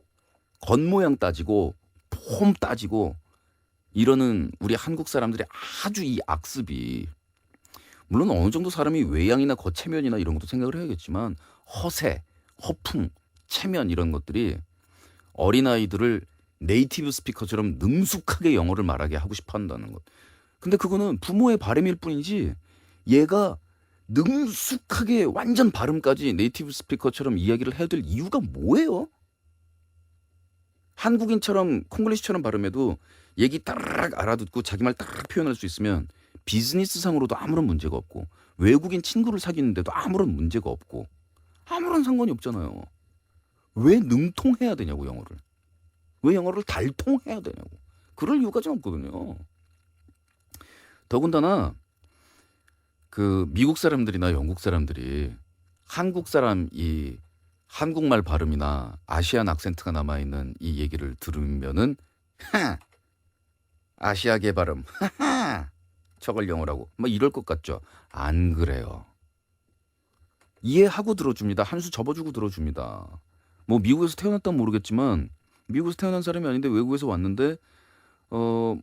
겉모양 따지고 폼 따지고 이러는 우리 한국 사람들의 아주 이 악습이 물론 어느 정도 사람이 외양이나 겉체면이나 이런 것도 생각을 해야겠지만 허세, 허풍, 체면 이런 것들이 어린아이들을 네이티브 스피커처럼 능숙하게 영어를 말하게 하고 싶어 한다는 것. 근데 그거는 부모의 바람일 뿐이지 얘가 능숙하게 완전 발음까지 네이티브 스피커처럼 이야기를 해야 될 이유가 뭐예요? 한국인처럼 콩글리시처럼 발음해도 얘기 따르륵 알아듣고 자기 말 따르륵 표현할 수 있으면 비즈니스상으로도 아무런 문제가 없고 외국인 친구를 사귀는데도 아무런 문제가 없고 아무런 상관이 없잖아요. 왜 능통해야 되냐고 영어를. 왜 영어를 달통해야 되냐고. 그럴 이유가 좀 없거든요. 더군다나 그 미국 사람들이나 영국 사람들이 한국 사람 이 한국말 발음이나 아시안 악센트가 남아있는 이 얘기를 들으면은 아시아계 발음 저걸 영어라고 막 이럴 것 같죠. 안 그래요. 이해하고 들어줍니다. 한 수 접어주고 들어줍니다. 뭐 미국에서 태어났다면 모르겠지만 미국에서 태어난 사람이 아닌데 외국에서 왔는데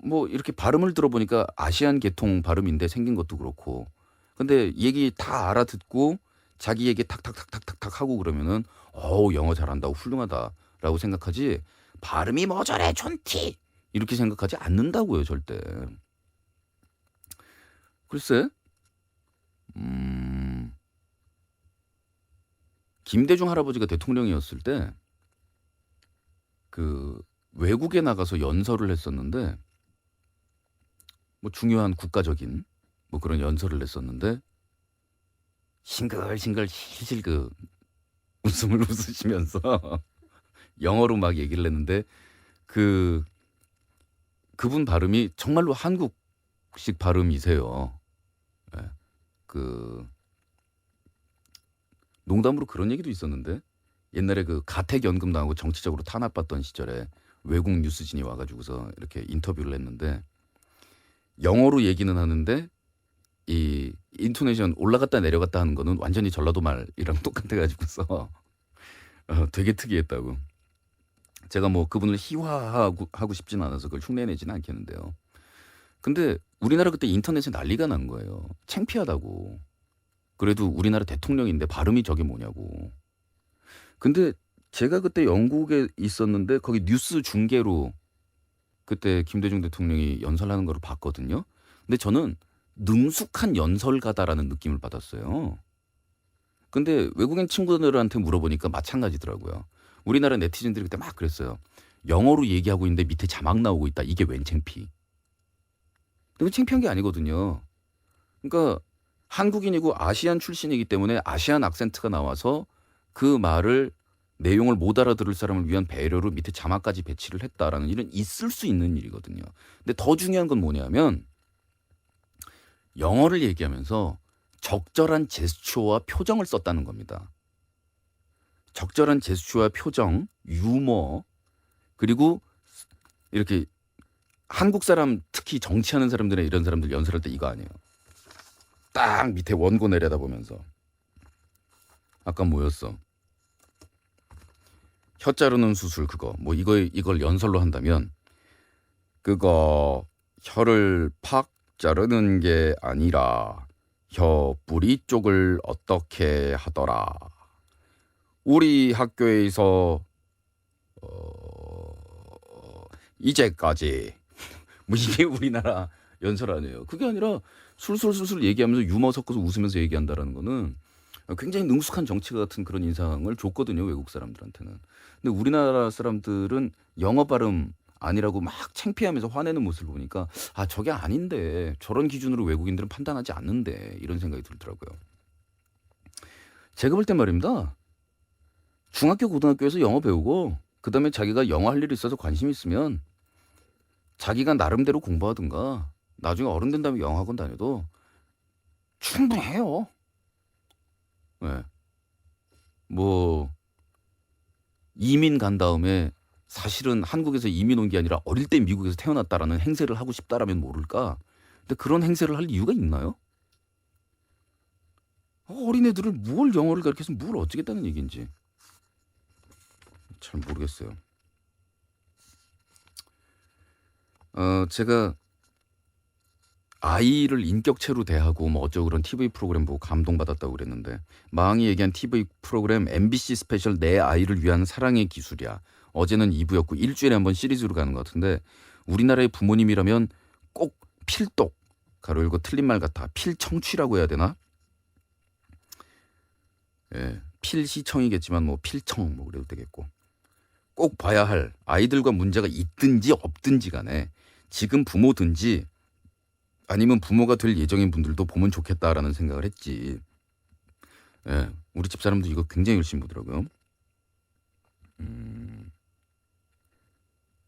뭐 이렇게 발음을 들어보니까 아시안 계통 발음인데 생긴 것도 그렇고. 근데 얘기 다 알아듣고 자기 얘기 탁탁탁탁탁탁 하고 그러면은 영어 잘한다고 훌륭하다라고 생각하지 발음이 뭐 저래 촌티 이렇게 생각하지 않는다고요 절대. 글쎄 김대중 할아버지가 대통령이었을 때 그 외국에 나가서 연설을 했었는데 뭐 중요한 국가적인 뭐 그런 연설을 했었는데 싱글싱글 실실 그 웃음을 웃으시면서 영어로 막 얘기를 했는데 그분 발음이 정말로 한국식 발음이세요. 예. 그 농담으로 그런 얘기도 있었는데 옛날에 그 가택연금 나오고 정치적으로 탄압받던 시절에 외국 뉴스진이 와가지고서 이렇게 인터뷰를 했는데 영어로 얘기는 하는데 이 인토네이션 올라갔다 내려갔다 하는 거는 완전히 전라도 말이랑 똑같아가지고서 되게 특이했다고. 제가 뭐 그분을 희화하고 싶진 않아서 그걸 흉내내지는 않겠는데요. 근데 우리나라 그때 인터넷에 난리가 난 거예요. 창피하다고. 그래도 우리나라 대통령인데 발음이 저게 뭐냐고. 근데 제가 그때 영국에 있었는데 거기 뉴스 중계로 그때 김대중 대통령이 연설하는 거를 봤거든요. 근데 저는 능숙한 연설가다라는 느낌을 받았어요. 근데 외국인 친구들한테 물어보니까 마찬가지더라고요. 우리나라 네티즌들이 그때 막 그랬어요. 영어로 얘기하고 있는데 밑에 자막 나오고 있다. 이게 웬 창피. 근데 창피한 게 아니거든요. 그러니까 한국인이고 아시안 출신이기 때문에 아시안 악센트가 나와서 그 말을 내용을 못 알아들을 사람을 위한 배려로 밑에 자막까지 배치를 했다라는 일은 있을 수 있는 일이거든요. 근데 더 중요한 건 뭐냐면 영어를 얘기하면서 적절한 제스처와 표정을 썼다는 겁니다. 적절한 제스처와 표정, 유머, 그리고 이렇게 한국 사람 특히 정치하는 사람들의 이런 사람들 연설할 때 이거 아니에요. 딱 밑에 원고 내려다보면서 아까 뭐였어? 혀 자르는 수술 그거 뭐 이걸 연설로 한다면 그거 혀를 팍 자르는 게 아니라 혀 뿌리 쪽을 어떻게 하더라. 우리 학교에서 이제까지 뭐 이게 우리나라 연설 아니에요. 그게 아니라 술술술술 얘기하면서 유머 섞어서 웃으면서 얘기한다라는 거는 굉장히 능숙한 정치가 같은 그런 인상을 줬거든요. 외국 사람들한테는. 근데 우리나라 사람들은 영어 발음 아니라고 막 창피하면서 화내는 모습을 보니까 아 저게 아닌데 저런 기준으로 외국인들은 판단하지 않는데 이런 생각이 들더라고요. 제가 볼 땐 말입니다. 중학교 고등학교에서 영어 배우고 그다음에 자기가 영어 할 일이 있어서 관심 있으면 자기가 나름대로 공부하든가 나중에 어른 된 다음에 영어학원 다녀도 충분히 해요. 네. 뭐 이민 간 다음에 사실은 한국에서 이민 온 게 아니라 어릴 때 미국에서 태어났다라는 행세를 하고 싶다라면 모를까? 근데 그런 행세를 할 이유가 있나요? 어린애들을 뭘 영어를 가르쳐서 뭘 어쩌겠다는 얘기인지 잘 모르겠어요. 제가 아이를 인격체로 대하고 뭐 어쩌고 그런 TV 프로그램 보고 감동받았다고 그랬는데 마항이 얘기한 TV 프로그램 MBC 스페셜 내 아이를 위한 사랑의 기술이야. 어제는 2부였고 일주일에 한 번 시리즈로 가는 것 같은데 우리나라의 부모님이라면 꼭 필독 가로 열고 틀린 말 같아 필청취라고 해야 되나? 예, 필시청이겠지만 뭐 필청 뭐 그래도 되겠고 꼭 봐야 할 아이들과 문제가 있든지 없든지 간에 지금 부모든지 아니면 부모가 될 예정인 분들도 보면 좋겠다라는 생각을 했지. 예, 우리 집 사람도 이거 굉장히 열심히 보더라고요.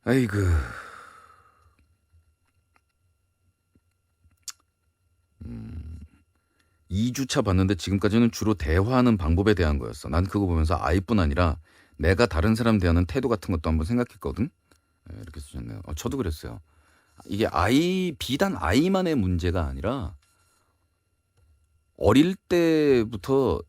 아이고. 2주차 봤는데 지금까지는 주로 대화하는 방법에 대한 거였어. 난 그거 보면서 아이뿐 아니라 내가 다른 사람 대하는 태도 같은 것도 한번 생각했거든. 예, 이렇게 쓰셨네요. 저도 그랬어요. 이게 비단 아이만의 문제가 아니라 어릴 때부터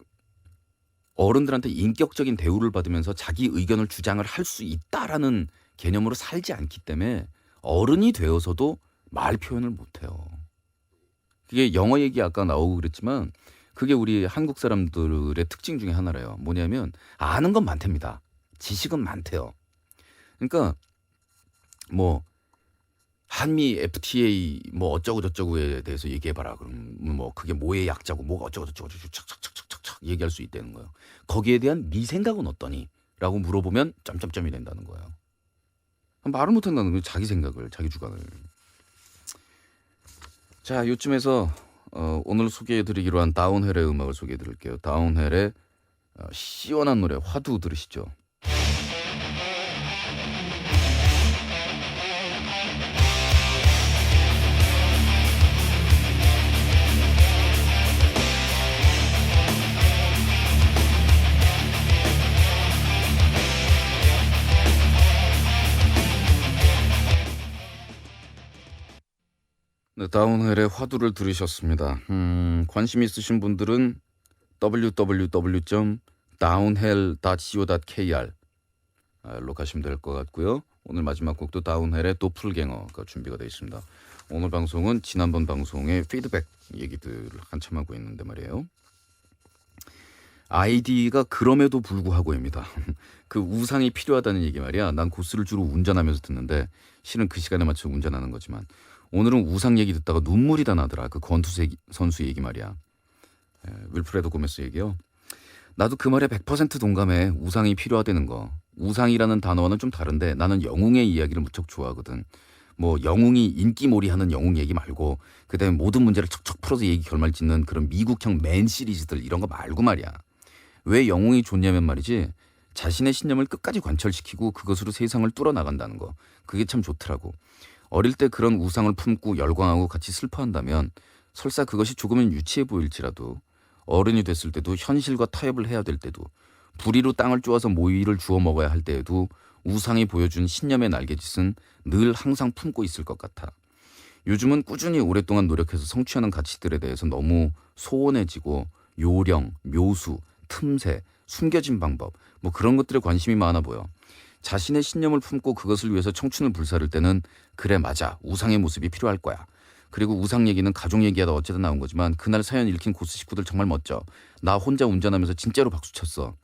어른들한테 인격적인 대우를 받으면서 자기 의견을 주장을 할 수 있다라는 개념으로 살지 않기 때문에 어른이 되어서도 말 표현을 못해요. 그게 영어 얘기 아까 나오고 그랬지만 그게 우리 한국 사람들의 특징 중에 하나래요. 뭐냐면 아는 건 많답니다. 지식은 많대요. 그러니까 뭐 한미 FTA 뭐 어쩌고 저쩌고에 대해서 얘기해봐라. 그럼 뭐 그게 뭐의 약자고 뭐가 어쩌고 저쩌고 착착착착착 얘기할 수 있다는 거예요. 거기에 대한 네 생각은 어떠니? 라고 물어보면 점점점이 된다는 거예요. 말을 못한다는 거예요. 자기 생각을, 자기 주관을. 자, 요쯤에서 오늘 소개해드리기로 한 다운헬의 음악을 소개해드릴게요. 다운헬의 시원한 노래 화두 들으시죠. 네, 다운헬의 화두를 들으셨습니다. 관심 있으신 분들은 www.downhell.co.kr 로 가시면 될 것 같고요. 오늘 마지막 곡도 다운헬의 도플갱어가 준비가 되어 있습니다. 오늘 방송은 지난번 방송의 피드백 얘기들을 한참 하고 있는데 말이에요. 아이디가 그럼에도 불구하고입니다. 그 우상이 필요하다는 얘기 말이야. 난 고스를 주로 운전하면서 듣는데 실은 그 시간에 맞춰 운전하는 거지만 오늘은 우상 얘기 듣다가 눈물이 다 나더라. 그 권투 선수 얘기 말이야. 윌프레도 고메스 얘기요. 나도 그 말에 100% 동감해. 우상이 필요하다는 거. 우상이라는 단어와는 좀 다른데 나는 영웅의 이야기를 무척 좋아하거든. 뭐 영웅이 인기몰이하는 영웅 얘기 말고 그다음에 모든 문제를 척척 풀어서 얘기 결말 짓는 그런 미국형 맨 시리즈들 이런 거 말고 말이야. 왜 영웅이 좋냐면 말이지. 자신의 신념을 끝까지 관철시키고 그것으로 세상을 뚫어나간다는 거. 그게 참 좋더라고. 어릴 때 그런 우상을 품고 열광하고 같이 슬퍼한다면 설사 그것이 조금은 유치해 보일지라도 어른이 됐을 때도 현실과 타협을 해야 될 때도 불의로 땅을 쪼아서 모이를 주워 먹어야 할 때에도 우상이 보여준 신념의 날갯짓은 늘 항상 품고 있을 것 같아. 요즘은 꾸준히 오랫동안 노력해서 성취하는 가치들에 대해서 너무 소원해지고 요령, 묘수, 틈새, 숨겨진 방법 뭐 그런 것들에 관심이 많아 보여. 자신의 신념을 품고 그것을 위해서 청춘을 불사를 때는 그래 맞아 우상의 모습이 필요할 거야. 그리고 우상 얘기는 가족 얘기하다 어쨌든 나온 거지만 그날 사연 읽힌 고스 식구들 정말 멋져. 나 혼자 운전하면서 진짜로 박수 쳤어.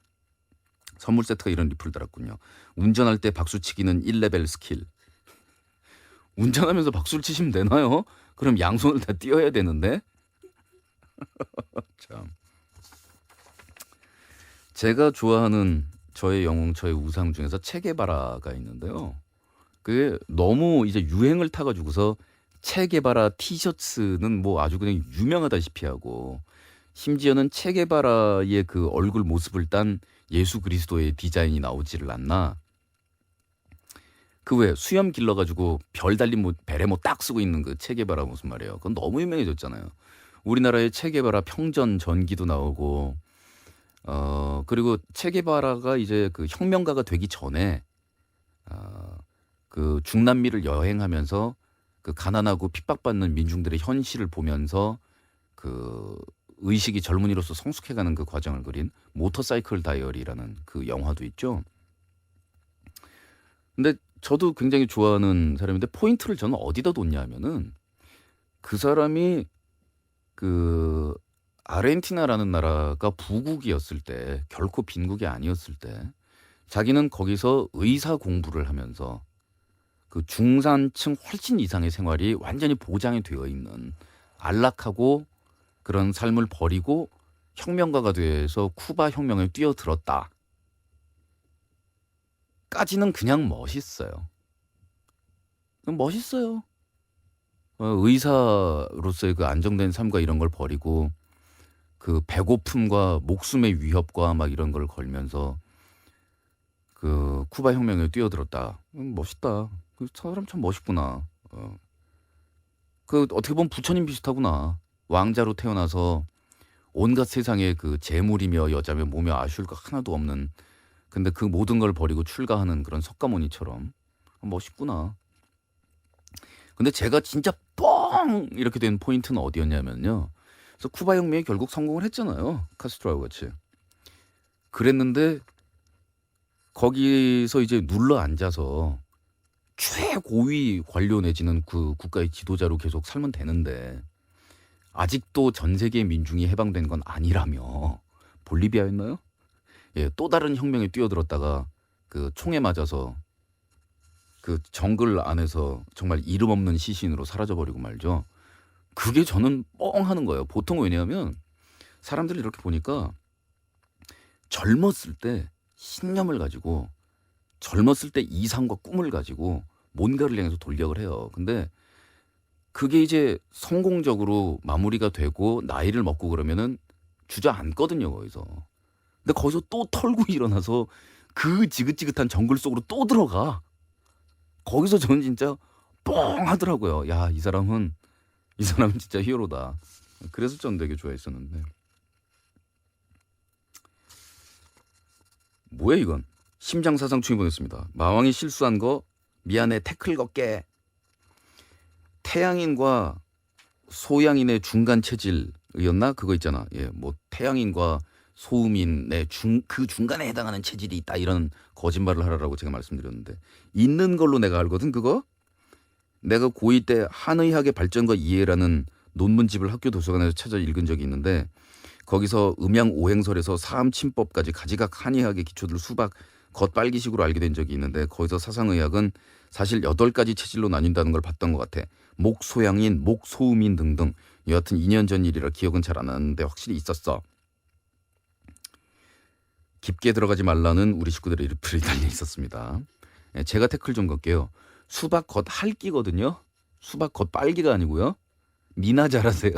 선물 세트가 이런 리플을 달았군요. 운전할 때 박수치기는 1레벨 스킬. 운전하면서 박수를 치시면 되나요? 그럼 양손을 다 띄어야 되는데. 참. 제가 좋아하는 저의 영웅, 저의 우상 중에서 체게바라가 있는데요. 그게 너무 이제 유행을 타가지고서 체게바라 티셔츠는 뭐 아주 그냥 유명하다시피 하고 심지어는 체게바라의 그 얼굴 모습을 딴 예수 그리스도의 디자인이 나오지를 않나. 그 왜 수염 길러가지고 별 달린 뭐 베레모 딱 쓰고 있는 그 체게바라 모습 말이에요. 그건 너무 유명해졌잖아요. 우리나라에 체게바라 평전 전기도 나오고 그리고 체게바라가 이제 그 혁명가가 되기 전에 그 중남미를 여행하면서 그 가난하고 핍박받는 민중들의 현실을 보면서 그 의식이 젊은이로서 성숙해가는 그 과정을 그린 모터사이클 다이어리라는 그 영화도 있죠. 근데 저도 굉장히 좋아하는 사람인데 포인트를 저는 어디다 뒀냐 하면은 그 사람이 그 아르헨티나라는 나라가 부국이었을 때 결코 빈국이 아니었을 때 자기는 거기서 의사 공부를 하면서 그 중산층 훨씬 이상의 생활이 완전히 보장이 되어 있는 안락하고 그런 삶을 버리고 혁명가가 돼서 쿠바 혁명에 뛰어들었다. 까지는 그냥 멋있어요. 멋있어요. 의사로서의 그 안정된 삶과 이런 걸 버리고 그 배고픔과 목숨의 위협과 막 이런 걸 걸면서 그 쿠바 혁명에 뛰어들었다. 멋있다. 그 사람 참 멋있구나. 그 어떻게 보면 부처님 비슷하구나. 왕자로 태어나서 온갖 세상에 그 재물이며 여자며 뭐며 아쉬울 거 하나도 없는 근데 그 모든 걸 버리고 출가하는 그런 석가모니처럼 멋있구나. 근데 제가 진짜 뻥 이렇게 된 포인트는 어디였냐면요. 그래서 쿠바 혁명이 결국 성공을 했잖아요. 카스트로하고 같이. 그랬는데 거기서 이제 눌러 앉아서 최고위 관료 내지는 그 국가의 지도자로 계속 살면 되는데 아직도 전 세계 민중이 해방된 건 아니라며. 볼리비아였나요? 예, 또 다른 혁명에 뛰어들었다가 그 총에 맞아서 그 정글 안에서 정말 이름 없는 시신으로 사라져버리고 말죠. 그게 저는 뻥 하는 거예요. 보통 왜냐하면 사람들이 이렇게 보니까 젊었을 때 신념을 가지고 젊었을 때 이상과 꿈을 가지고 뭔가를 향해서 돌격을 해요. 근데 그게 이제 성공적으로 마무리가 되고 나이를 먹고 그러면은 주저앉거든요, 거기서. 근데 거기서 또 털고 일어나서 그 지긋지긋한 정글 속으로 또 들어가. 거기서 저는 진짜 뻥 하더라고요. 야, 이 사람은 진짜 히어로다. 그래서 전 되게 좋아했었는데. 뭐야 이건? 심장사상충이 보냈습니다. 마왕이 실수한 거 미안해 태클 걸게. 태양인과 소양인의 중간 체질이었나? 그거 있잖아. 예, 뭐 태양인과 소음인의 그 중간에 해당하는 체질이 있다 이런 거짓말을 하라고 제가 말씀드렸는데 있는 걸로 내가 알거든 그거. 내가 고2 때 한의학의 발전과 이해라는 논문집을 학교 도서관에서 찾아 읽은 적이 있는데 거기서 음양 오행설에서 사암침법까지 가지각 한의학의 기초들 수박 겉빨기식으로 알게 된 적이 있는데 거기서 사상의학은 사실 8가지 체질로 나뉜다는 걸 봤던 것 같아. 목소양인, 목소음인 등등. 여하튼 2년 전 일이라 기억은 잘 안 나는데 확실히 있었어. 깊게 들어가지 말라는 우리 식구들의 리플이 달려 있었습니다. 제가 태클 좀 걸게요. 수박 겉 할기거든요. 수박 겉 빨기가 아니고요. 미나 잘하세요.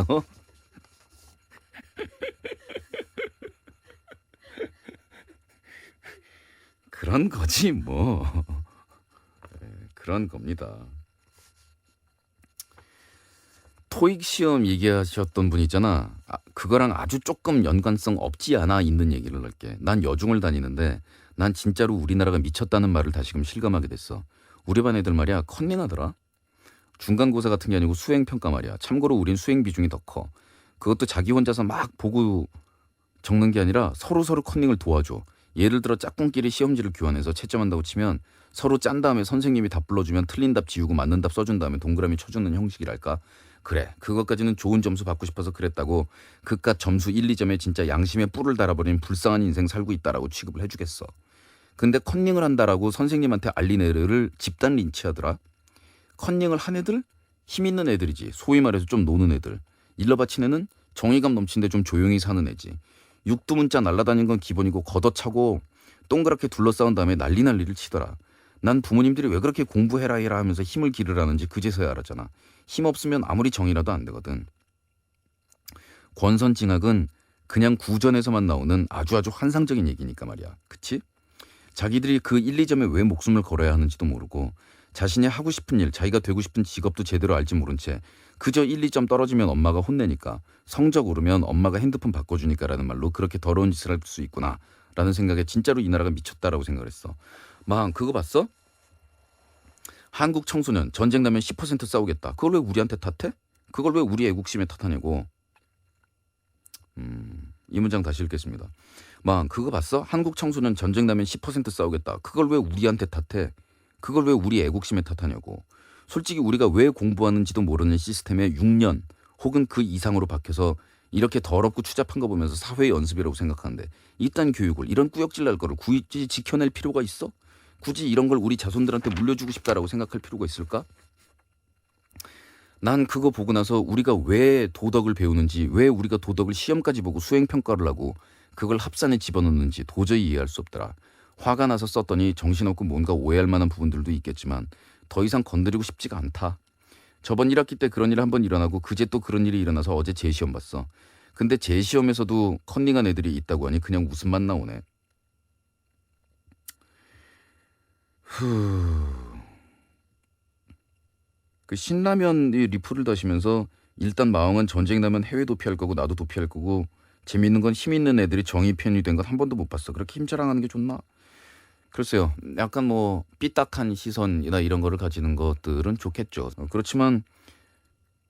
그런 거지 뭐. 그런 겁니다. 토익 시험 얘기하셨던 분 있잖아. 그거랑 아주 조금 연관성 없지 않아 있는 얘기를 할게. 난 여중을 다니는데 난 진짜로 우리나라가 미쳤다는 말을 다시금 실감하게 됐어. 우리 반 애들 말이야 컨닝하더라. 중간고사 같은 게 아니고 수행평가 말이야. 참고로 우린 수행 비중이 더 커. 그것도 자기 혼자서 막 보고 적는 게 아니라 서로 컨닝을 도와줘. 예를 들어 짝꿍끼리 시험지를 교환해서 채점한다고 치면 서로 짠 다음에 선생님이 답 불러주면 틀린 답 지우고 맞는 답 써준 다음에 동그라미 쳐주는 형식이랄까. 그래, 그것까지는 좋은 점수 받고 싶어서 그랬다고 그깟 점수 1, 2점에 진짜 양심에 뿔을 달아버린 불쌍한 인생 살고 있다라고 취급을 해주겠어. 근데 컨닝을 한다라고 선생님한테 알린 애를 집단 린치하더라. 컨닝을 한 애들? 힘 있는 애들이지. 소위 말해서 좀 노는 애들. 일러 바친 애는 정의감 넘치는데 좀 조용히 사는 애지. 육두문자 날라다니는 건 기본이고 걷어차고 동그랗게 둘러싸운 다음에 난리를 치더라. 난 부모님들이 왜 그렇게 공부해라 해라 하면서 힘을 기르라는지 그제서야 알았잖아. 힘 없으면 아무리 정이라도 안 되거든. 권선징악은 그냥 구전에서만 나오는 아주 환상적인 얘기니까 말이야. 그치? 자기들이 그 1, 2점에 왜 목숨을 걸어야 하는지도 모르고 자신이 하고 싶은 일, 자기가 되고 싶은 직업도 제대로 알지 모른 채 그저 1, 2점 떨어지면 엄마가 혼내니까 성적 오르면 엄마가 핸드폰 바꿔주니까라는 말로 그렇게 더러운 짓을 할 수 있구나 라는 생각에 진짜로 이 나라가 미쳤다라고 생각을 했어. 막 그거 봤어? 한국 청소년 전쟁 나면 10% 싸우겠다. 그걸 왜 우리한테 탓해? 그걸 왜 우리 애국심에 탓하냐고. 이 문장 다시 읽겠습니다. 막 그거 봤어? 한국 청소년 전쟁 나면 10% 싸우겠다. 그걸 왜 우리한테 탓해? 그걸 왜 우리 애국심에 탓하냐고. 솔직히 우리가 왜 공부하는지도 모르는 시스템에 6년 혹은 그 이상으로 박혀서 이렇게 더럽고 추잡한 거 보면서 사회의 연습이라고 생각하는데 이딴 교육을 이런 꾸역질 날 거를 굳이 지켜낼 필요가 있어? 굳이 이런 걸 우리 자손들한테 물려주고 싶다라고 생각할 필요가 있을까? 난 그거 보고 나서 우리가 왜 도덕을 배우는지, 왜 우리가 도덕을 시험까지 보고 수행평가를 하고 그걸 합산에 집어넣는지 도저히 이해할 수 없더라. 화가 나서 썼더니 정신없고 뭔가 오해할 만한 부분들도 있겠지만 더 이상 건드리고 싶지가 않다. 저번 1학기 때 그런 일이 한번 일어나고 그제 또 그런 일이 일어나서 어제 재시험 봤어. 근데 재시험에서도 컨닝한 애들이 있다고 하니 그냥 웃음만 나오네. 그 신라면이 리플을 다시면서 일단 마왕은 전쟁 나면 해외 도피할 거고 나도 도피할 거고 재밌는 건 힘 있는 애들이 정의 편이 된 건 한 번도 못 봤어. 그렇게 힘 자랑하는 게 좋나? 글쎄요. 약간 뭐 삐딱한 시선이나 이런 거를 가지는 것들은 좋겠죠. 그렇지만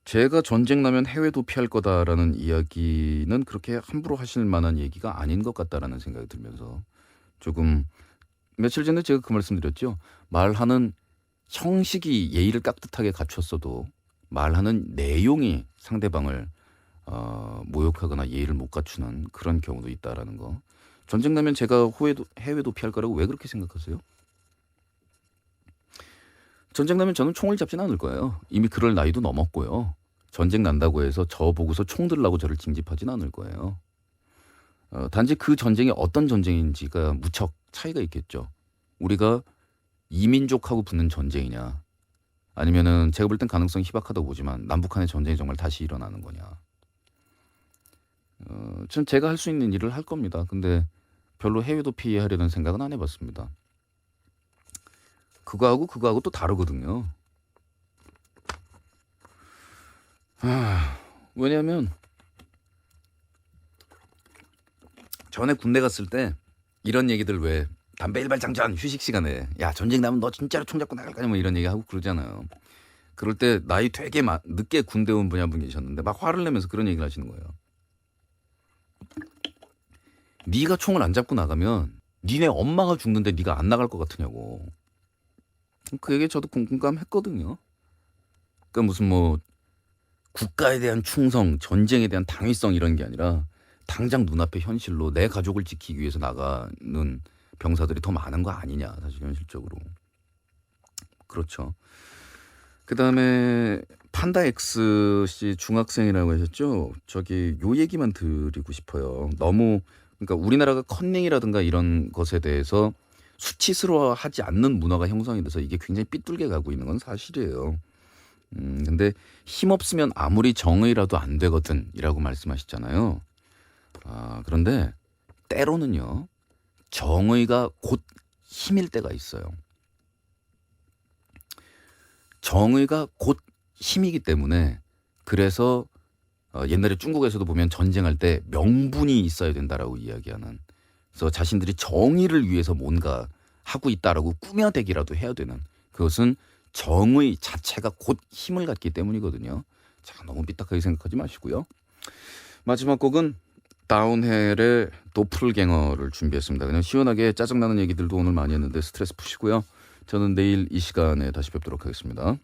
제가 전쟁 나면 해외 도피할 거다라는 이야기는 그렇게 함부로 하실 만한 얘기가 아닌 것 같다라는 생각이 들면서 조금 며칠 전에 제가 그 말씀드렸죠. 말하는 형식이 예의를 깍듯하게 갖췄어도 말하는 내용이 상대방을 모욕하거나 예의를 못 갖추는 그런 경우도 있다라는 거. 전쟁 나면 제가 해외 도피할 거라고 왜 그렇게 생각하세요? 전쟁 나면 저는 총을 잡지는 않을 거예요. 이미 그럴 나이도 넘었고요. 전쟁 난다고 해서 저 보고서 총 들라고 저를 징집하지는 않을 거예요. 단지 그 전쟁이 어떤 전쟁인지가 무척 차이가 있겠죠. 우리가 이민족하고 붙는 전쟁이냐, 아니면은 제가 볼 땐 가능성이 희박하다고 보지만 남북한의 전쟁이 정말 다시 일어나는 거냐. 전 제가 할 수 있는 일을 할 겁니다. 근데 별로 해외 도피하려는 생각은 안 해봤습니다. 그거하고 또 다르거든요. 왜냐하면 전에 군대 갔을 때 이런 얘기들 왜 담배 일발 장전 휴식 시간에 야 전쟁 나면 너 진짜로 총 잡고 나갈 거냐 뭐 이런 얘기 하고 그러잖아요. 그럴 때 나이 되게 늦게 군대 온 분이 한 분 계셨는데 막 화를 내면서 그런 얘기를 하시는 거예요. 네가 총을 안 잡고 나가면 니네 엄마가 죽는데 네가 안 나갈 것 같으냐고. 그 얘기 저도 공감했거든요. 그러니까 무슨 뭐 국가에 대한 충성, 전쟁에 대한 당위성 이런 게 아니라 당장 눈앞의 현실로 내 가족을 지키기 위해서 나가는 병사들이 더 많은 거 아니냐, 사실 현실적으로. 그렇죠. 그다음에 판다 X 씨 중학생이라고 하셨죠. 저기 요 얘기만 드리고 싶어요. 너무 그러니까 우리나라가 컨닝이라든가 이런 것에 대해서 수치스러워하지 않는 문화가 형성이 돼서 이게 굉장히 삐뚤게 가고 있는 건 사실이에요. 근데 힘없으면 아무리 정의라도 안 되거든 이라고 말씀하셨잖아요. 그런데 때로는요, 정의가 곧 힘일 때가 있어요. 정의가 곧 힘이기 때문에 그래서 옛날에 중국에서도 보면 전쟁할 때 명분이 있어야 된다라고 이야기하는, 그래서 자신들이 정의를 위해서 뭔가 하고 있다라고 꾸며대기라도 해야 되는, 그것은 정의 자체가 곧 힘을 갖기 때문이거든요. 자, 너무 삐딱하게 생각하지 마시고요. 마지막 곡은 다운헬의 도플갱어를 준비했습니다. 그냥 시원하게 짜증나는 얘기들도 오늘 많이 했는데 스트레스 푸시고요. 저는 내일 이 시간에 다시 뵙도록 하겠습니다.